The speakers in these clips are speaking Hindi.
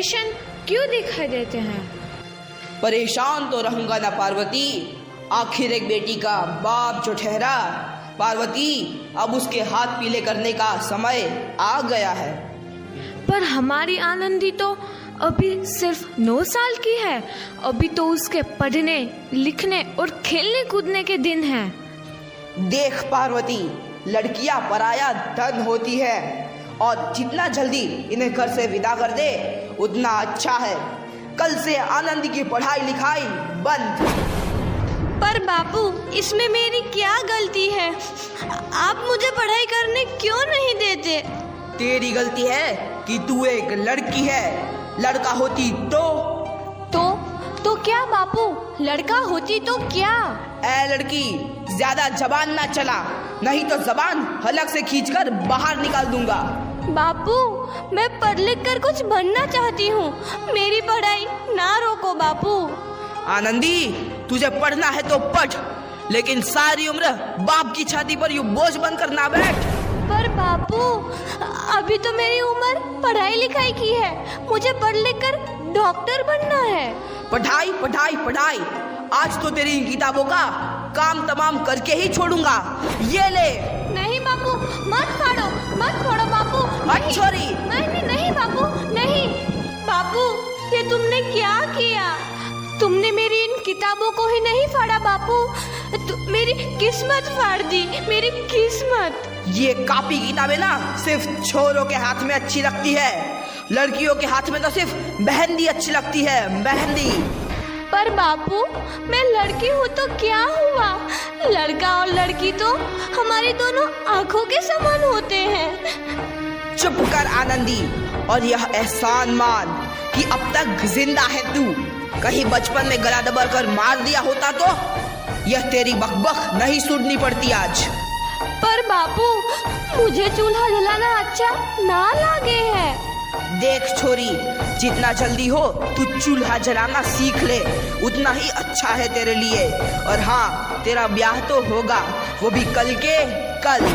परेशान क्यों दिखाई देते हैं? परेशान तो रहूंगा ना पार्वती, आखिर एक बेटी का बाप जो ठहरा। पार्वती, अब उसके हाथ पीले करने का समय आ गया है। पर हमारी आनंदी तो अभी सिर्फ 9 साल की है। अभी तो उसके पढ़ने, लिखने और खेलने कूदने के दिन हैं। देख पार्वती, लड़कियां पराया धन होती है और जितना जल्दी इन्हें घर से विदा कर दे उतना अच्छा है। कल से आनंदी की पढ़ाई लिखाई बंद। पर बापू, इसमें मेरी क्या गलती है? आप मुझे पढ़ाई करने क्यों नहीं देते? तेरी गलती है कि तू एक लड़की है। लड़का होती तो क्या बापू? लड़का होती तो क्या? ए लड़की, ज्यादा जबान ना चला, नहीं तो जबान हलक से खींचकर बाहर निकाल दूंगा। बापू, मैं पढ़ लिख कर कुछ बनना चाहती हूँ। मेरी पढ़ाई ना रोको बापू। आनंदी, तुझे पढ़ना है तो पढ़, लेकिन सारी उम्र बाप की छाती पर यूं बोझ बनकर ना बैठ। पर बापू, अभी तो मेरी उम्र पढ़ाई लिखाई की है। मुझे पढ़ लिख कर डॉक्टर बनना है। पढ़ाई पढ़ाई पढ़ाई, आज तो तेरी इन किताबों का काम तमाम करके ही छोड़ूंगा। ये ले। नहीं बापू, मत फाड़ो बापू। हट छोरी। नहीं बापू, नहीं। बापू, ये तुमने क्या किया? तुमने मेरी इन किताबों को ही नहीं फाड़ा बापू, मेरी किस्मत फाड़ दी, मेरी किस्मत। ये कॉपी किताबें ना सिर्फ छोरों के हाथ में अच्छी लगती है, लड़कियों के हाथ में तो सिर्फ मेहंदी अच्छी लगती है, मेहंदी। पर बापू, मैं लड़की हूँ तो क्या हुआ? लड़का और लड़की तो हमारी दोनों आंखों के समान होते हैं। चुप कर आनंदी, और यह एहसान मान कि अब तक जिंदा है तू। कहीं बचपन में गला दबा कर मार दिया होता तो यह तेरी बकबक नहीं सुननी पड़ती आज। पर बापू, मुझे चूल्हा जलाना अच्छा ना लगे है। देख छोरी, जितना जल्दी हो तू चूल्हा जलाना सीख ले, उतना ही अच्छा है तेरे लिए। और हाँ, तेरा ब्याह तो होगा, वो भी कल के कल।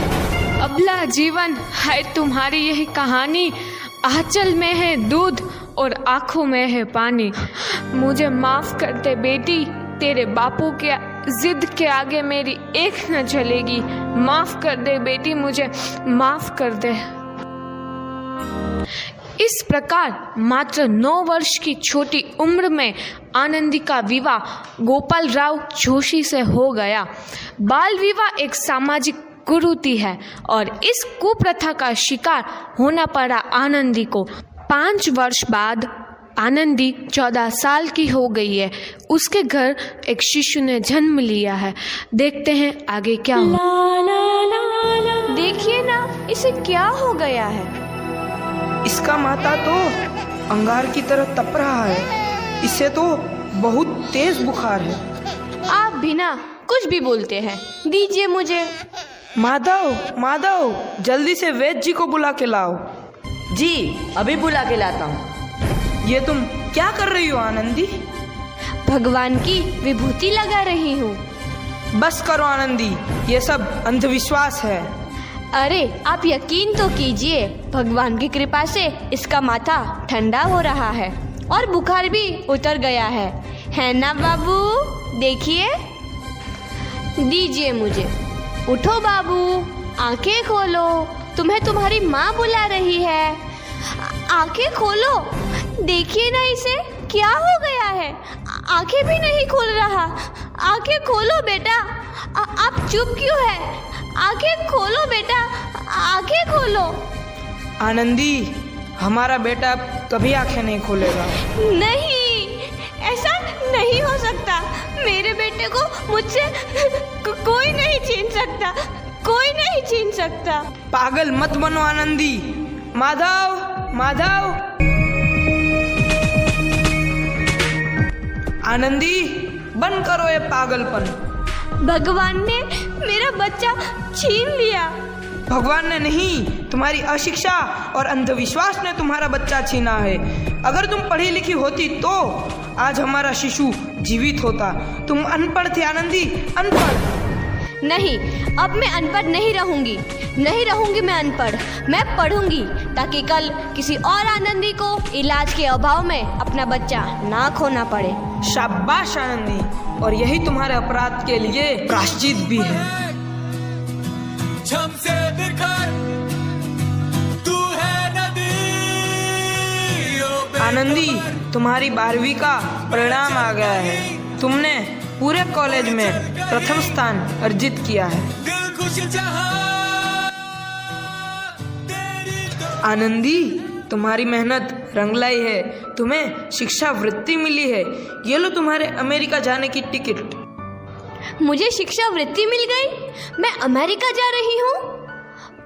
अबला जीवन है तुम्हारी यही कहानी। आंचल में है दूध और आंखों में है पानी। मुझे माफ कर दे बेटी, तेरे बापू के जिद के आगे मेरी एक न चलेगी। माफ कर दे बेटी, मुझे माफ कर दे। इस प्रकार मात्र 9 वर्ष की छोटी उम्र में आनंदी का विवाह गोपाल राव जोशी से हो गया। बाल विवाह एक सामाजिक कुरीति है और इस कुप्रथा का शिकार होना पड़ा आनंदी को। 5 वर्ष बाद आनंदी 14 साल की हो गई है। उसके घर एक शिशु ने जन्म लिया है। देखते हैं आगे क्या हुआ। देखिए ना, इसे क्या हो गया है? इसका माथा तो अंगार की तरह तप रहा है। इसे तो बहुत तेज बुखार है। आप भी ना कुछ भी बोलते हैं। दीजिए मुझे। माधव, जल्दी से वैद्य जी को बुला के लाओ। जी, अभी बुला के लाता हूँ। ये तुम क्या कर रही हो आनंदी? भगवान की विभूति लगा रही हूँ। बस करो आनंदी, ये सब अंधविश्वास है। अरे आप यकीन तो कीजिए, भगवान की कृपा से इसका माथा ठंडा हो रहा है और बुखार भी उतर गया है ना बाबू? देखिए, दीजिए मुझे। उठो बाबू, आंखें खोलो, तुम्हें तुम्हारी माँ बुला रही है। आंखें खोलो, देखिए ना इसे क्या हो गया है। आंखें भी नहीं खोल रहा। आंखें खोलो बेटा। आप चुप क्यों है? आंखें खोलो बेटा, आंखें खोलो। आनंदी, हमारा बेटा कभी आंखें नहीं खोलेगा। नहीं, ऐसा नहीं हो सकता। मेरे बेटे को मुझसे कोई नहीं छीन सकता, कोई नहीं छीन सकता। पागल मत बनो आनंदी। माधव, आनंदी, बंद करो ये पागलपन। भगवान ने मेरा बच्चा छीन लिया। भगवान ने नहीं, तुम्हारी अशिक्षा और अंधविश्वास ने तुम्हारा बच्चा छीना है। अगर तुम पढ़ी लिखी होती तो आज हमारा शिशु जीवित होता। तुम अनपढ़ थे आनंदी, अनपढ़। नहीं, अब मैं अनपढ़ नहीं रहूंगी मैं अनपढ़। मैं पढ़ूंगी ताकि कल किसी और आनंदी को इलाज के अभाव में अपना बच्चा ना खोना पड़े। शाबाश आनंदी, और यही तुम्हारे अपराध के लिए प्रायश्चित भी है। छम से बिखर तू है नदी। आनंदी, तुम्हारी 12वीं का परिणाम आ गया है। तुमने पूरे कॉलेज में प्रथम स्थान अर्जित किया है। दिल खुश जहां तेरी आनंदी, तुम्हारी मेहनत रंग लाई है। तुम्हें शिक्षा वृत्ति मिली है। ये लो तुम्हारे अमेरिका जाने की टिकट। मुझे शिक्षा वृत्ति मिल गई, मैं अमेरिका जा रही हूँ।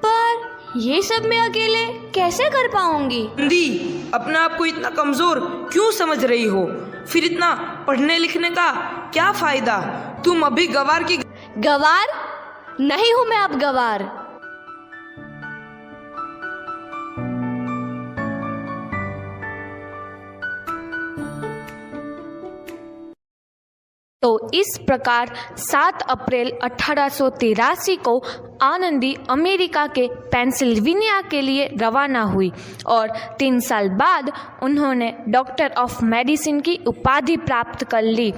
पर ये सब मैं अकेले कैसे कर पाऊंगी? आनंदी, अपने आप को इतना कमजोर क्यों समझ रही हो? फिर इतना पढ़ने लिखने का क्या फायदा? तुम अभी गवार की गवार नहीं हूँ मैं अब गवार। तो इस प्रकार 7 अप्रैल 1883 को आनंदी अमेरिका के पेंसिल्वेनिया के लिए रवाना हुई और 3 साल बाद उन्होंने डॉक्टर ऑफ मेडिसिन की उपाधि प्राप्त कर ली।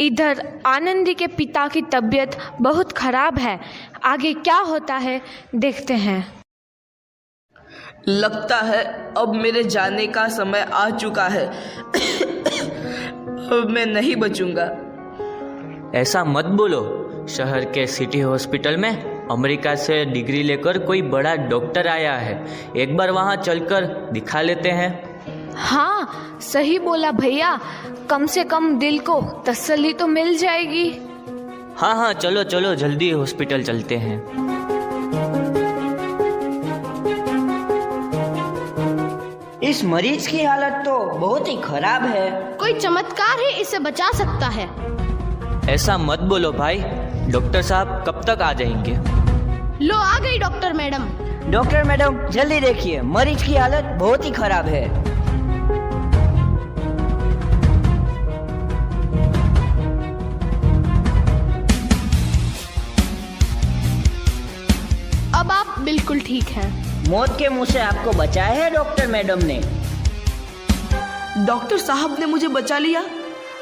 इधर आनंदी के पिता की तबीयत बहुत खराब है। आगे क्या होता है देखते हैं। लगता है अब मेरे जाने का समय आ चुका है। अब मैं नहीं बचूंगा। ऐसा मत बोलो। शहर के सिटी हॉस्पिटल में अमेरिका से डिग्री लेकर कोई बड़ा डॉक्टर आया है। एक बार वहाँ चलकर दिखा लेते हैं। हाँ, सही बोला भैया। कम से कम दिल को तसल्ली तो मिल जाएगी। हाँ, चलो चलो जल्दी हॉस्पिटल चलते हैं। इस मरीज की हालत तो बहुत ही खराब है। कोई चमत्कार है इसे बचा सकता है। ऐसा मत बोलो भाई। डॉक्टर साहब कब तक आ जाएंगे? लो आ गई डॉक्टर मैडम। डॉक्टर मैडम जल्दी देखिए, मरीज की हालत बहुत ही खराब है। अब आप बिल्कुल ठीक हैं। मौत के मुंह से आपको बचाया है डॉक्टर मैडम ने। डॉक्टर साहब ने मुझे बचा लिया।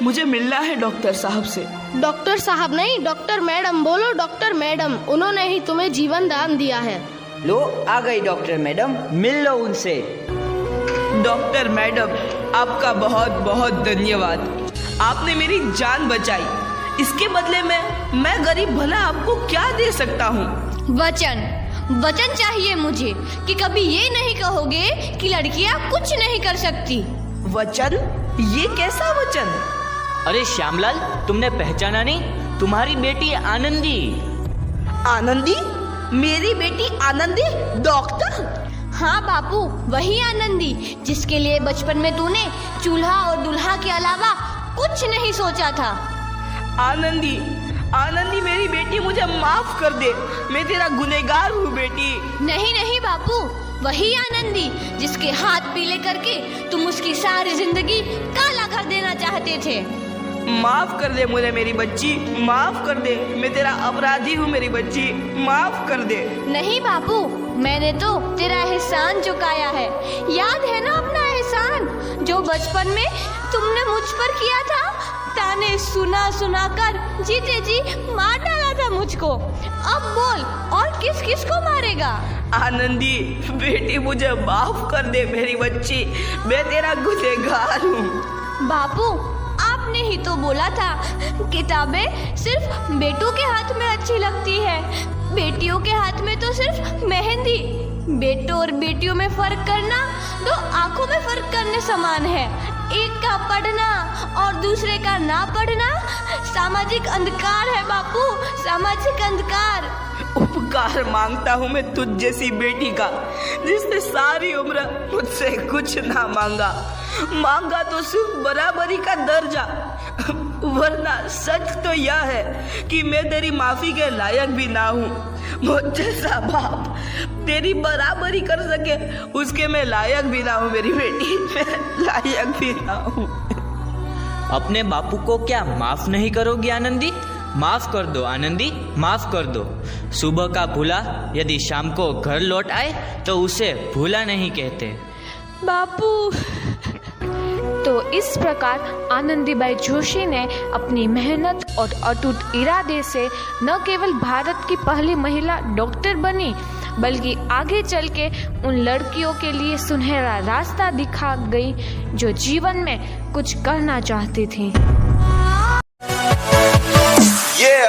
मुझे मिलना है डॉक्टर साहब से। डॉक्टर साहब नहीं, डॉक्टर मैडम बोलो। डॉक्टर मैडम, उन्होंने ही तुम्हें जीवन दान दिया है। लो आ गई डॉक्टर मैडम, मिल लो उनसे। डॉक्टर मैडम, आपका बहुत बहुत धन्यवाद। आपने मेरी जान बचाई। इसके बदले में मैं गरीब भला आपको क्या दे सकता हूँ? वचन चाहिए मुझे कि कभी ये नहीं कहोगे कि लड़कियां कुछ नहीं कर सकती। वचन? ये कैसा वचन? अरे श्यामलाल, तुमने पहचाना नहीं? तुम्हारी बेटी आनंदी। आनंदी? मेरी बेटी आनंदी? डॉक्टर? हाँ बापू, वही आनंदी जिसके लिए बचपन में तूने चूल्हा और दूल्हा के अलावा कुछ नहीं सोचा था। आनंदी, आनंदी मेरी बेटी, मुझे माफ कर दे। मैं तेरा गुनहगार हूँ बेटी। नहीं नहीं बापू, वही आनंदी जिसके हाथ पीले करके तुम उसकी सारी जिंदगी काला कर देना चाहते थे। माफ कर दे मुझे मेरी बच्ची, माफ कर दे। मैं तेरा अपराधी हूँ मेरी बच्ची, माफ कर दे। नहीं बापू, मैंने तो तेरा एहसान चुकाया है। याद है ना अपना एहसान जो बचपन में तुमने मुझ पर किया था? ताने सुना सुना कर जीते जी मार डाला था मुझको। अब बोल, और किस किस को मारेगा? आनंदी बेटी, मुझे माफ कर दे मेरी बच्ची। मैं तेरा गुनहगार हूँ। बापू, आपने ही तो बोला था किताबें सिर्फ बेटों के हाथ में अच्छी लगती है, बेटियों के हाथ में तो सिर्फ मेहंदी। बेटों और बेटियों में फर्क करना तो आंखों में फर्क करने समान है। एक का पढ़ना और दूसरे का ना पढ़ना सामाजिक अंधकार है बापू, सामाजिक अंधकार। उपकार मांगता हूँ मैं तुझ जैसी बेटी का, जिसने सारी उम्र मुझसे कुछ ना मांगा तो सिर्फ बराबरी का दर्जा। वरना सच तो यह है कि मैं तेरी माफी के लायक भी ना हूँ। मुझ जैसा बाप तेरी बराबरी कर सके उसके मैं लायक भी ना हूँ मेरी बेटी, मैं लायक भी ना हूँ। अपने बापू को क्या माफ नहीं करोगी आनंदी? माफ कर दो आनंदी, माफ कर दो। सुबह का भूला यदि शाम को घर लौट आए तो उसे भूला नहीं कहते। बापू। तो इस प्रकार आनंदीबाई जोशी ने अपनी मेहनत और अटूट इरादे से न केवल भारत की पहली महिला डॉक्टर बनी, बल्कि आगे चल के उन लड़कियों के लिए सुनहरा रास्ता दिखा गई जो जीवन में कुछ करना चाहती थीं।